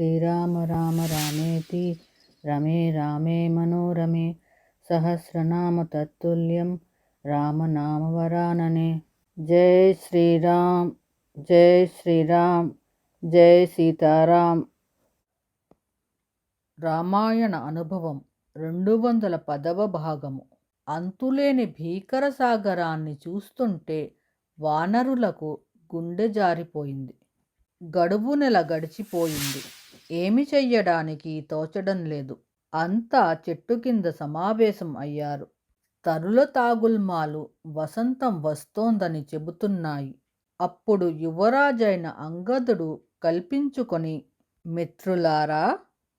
శ్రీరామ రామ రామేతి రమే రామే మనోరమే సహస్రనామ తత్తుల్యం రామనామవరాననే. జై శ్రీరామ్, జై శ్రీరామ్, జై సీతారాం. రామాయణ అనుభవం 210వ భాగము. అంతులేని భీకర సాగరాన్ని చూస్తుంటే వానరులకు గుండె జారిపోయింది. గడువు నెల గడిచిపోయింది. ఏమి చెయ్యడానికి తోచడం లేదు. అంతా చెట్టు కింద సమావేశం అయ్యారు. తరుల తాగుల్మాలు వసంతం వస్తోందని చెబుతున్నాయి. అప్పుడు యువరాజైన అంగదుడు కల్పించుకొని, మిత్రులారా,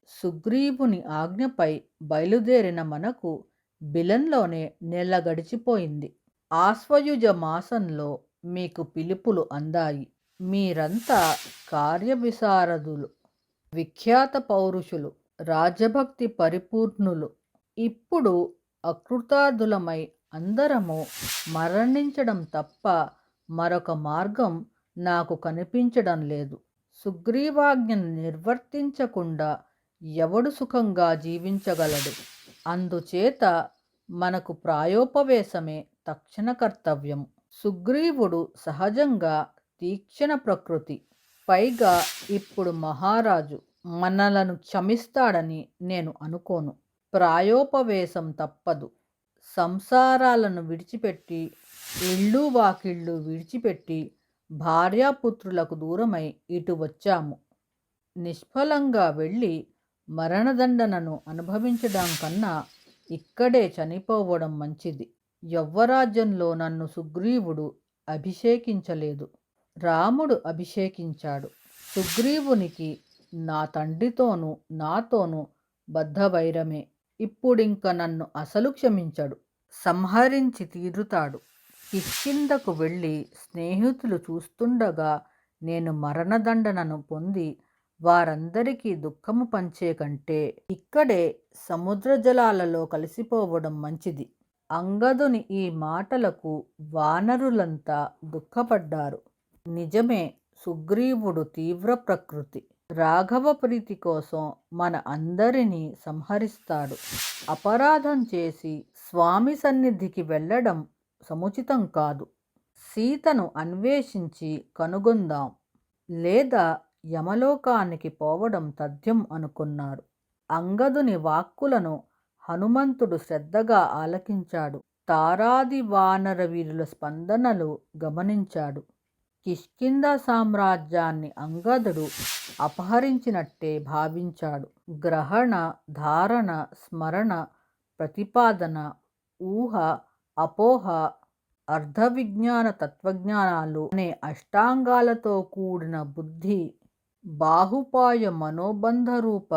సుగ్రీవుని ఆజ్ఞపై బయలుదేరిన మనకు బిలంలోనే నెల గడిచిపోయింది. ఆశ్వయుజ మాసంలో మీకు పిలుపులు అందాయి. మీరంతా కార్యవిశారదులు, విఖ్యాత పౌరుషులు, రాజభక్తి పరిపూర్ణులు. ఇప్పుడు అకృతార్థులమై అందరము మరణించడం తప్ప మరొక మార్గం నాకు కనిపించడం లేదు. సుగ్రీవాజ్ఞను నిర్వర్తించకుండా ఎవడు సుఖంగా జీవించగలడు? అందుచేత మనకు ప్రాయోపవేశమే తక్షణ కర్తవ్యం. సుగ్రీవుడు సహజంగా తీక్షణ ప్రకృతి. పైగా ఇప్పుడు మహారాజు మనలను క్షమిస్తాడని నేను అనుకోను. ప్రాయోపవేశం తప్పదు. సంసారాలను విడిచిపెట్టి, ఇళ్ళు వాకిళ్ళు విడిచిపెట్టి, భార్యాపుత్రులకు దూరమై ఇటు వచ్చాము. నిష్ఫలంగా వెళ్ళి మరణదండనను అనుభవించడం కన్నా ఇక్కడే చనిపోవడం మంచిది. యవ్వరాజ్యంలో నన్ను సుగ్రీవుడు అభిషేకించలేదు. రాముడు అభిషేకించాడు. సుగ్రీవునికి నా తండ్రితోనూ నాతోనూ బద్ధవైరమే. ఇప్పుడింక నన్ను అసలు క్షమించడు. సంహరించి తీరుతాడు. కిష్కింధకు వెళ్ళి స్నేహితులు చూస్తుండగా నేను మరణదండనను పొంది వారందరికీ దుఃఖము పంచే కంటే ఇక్కడే సముద్ర జలాలలో కలిసిపోవడం మంచిది. అంగదుని ఈ మాటలకు వానరులంతా దుఃఖపడ్డారు. నిజమే, సుగ్రీవుడు తీవ్ర ప్రకృతి. రాఘవ ప్రీతి కోసం మన అందరినీ సంహరిస్తాడు. అపరాధం చేసి స్వామి సన్నిధికి వెళ్ళడం సముచితం కాదు. సీతను అన్వేషించి కనుగొందాం, లేదా యమలోకానికి పోవడం తథ్యం అనుకున్నారు. అంగదుని వాక్కులను హనుమంతుడు శ్రద్ధగా ఆలకించాడు. తారాది వానర వీరుల స్పందనలు గమనించాడు. కిష్కింధ సామ్రాజ్యాన్ని అంగదుడు అపహరించినట్టే భావించాడు. గ్రహణ, ధారణ, స్మరణ, ప్రతిపాదన, ఊహ, అపోహ, అర్ధవిజ్ఞాన, తత్వజ్ఞానాలు అనే అష్టాంగాలతో కూడిన బుద్ధి, బాహుపాయ మనోబంధరూప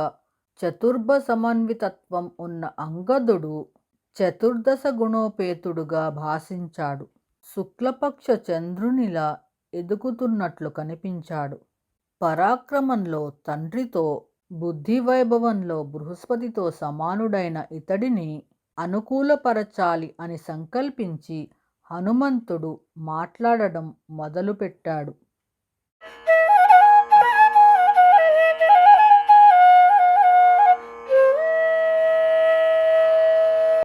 చతుర్భ సమన్వితత్వం ఉన్న అంగదుడు చతుర్దశ గుణోపేతుడుగా భాషించాడు. శుక్లపక్ష చంద్రునిలా ఎదుగుతున్నట్లు కనిపించాడు. పరాక్రమంలో తండ్రితో, బుద్ధి వైభవంలో బృహస్పతితో సమానుడైన ఇతడిని అనుకూలపరచాలి అని సంకల్పించి హనుమంతుడు మాట్లాడడం మొదలుపెట్టాడు.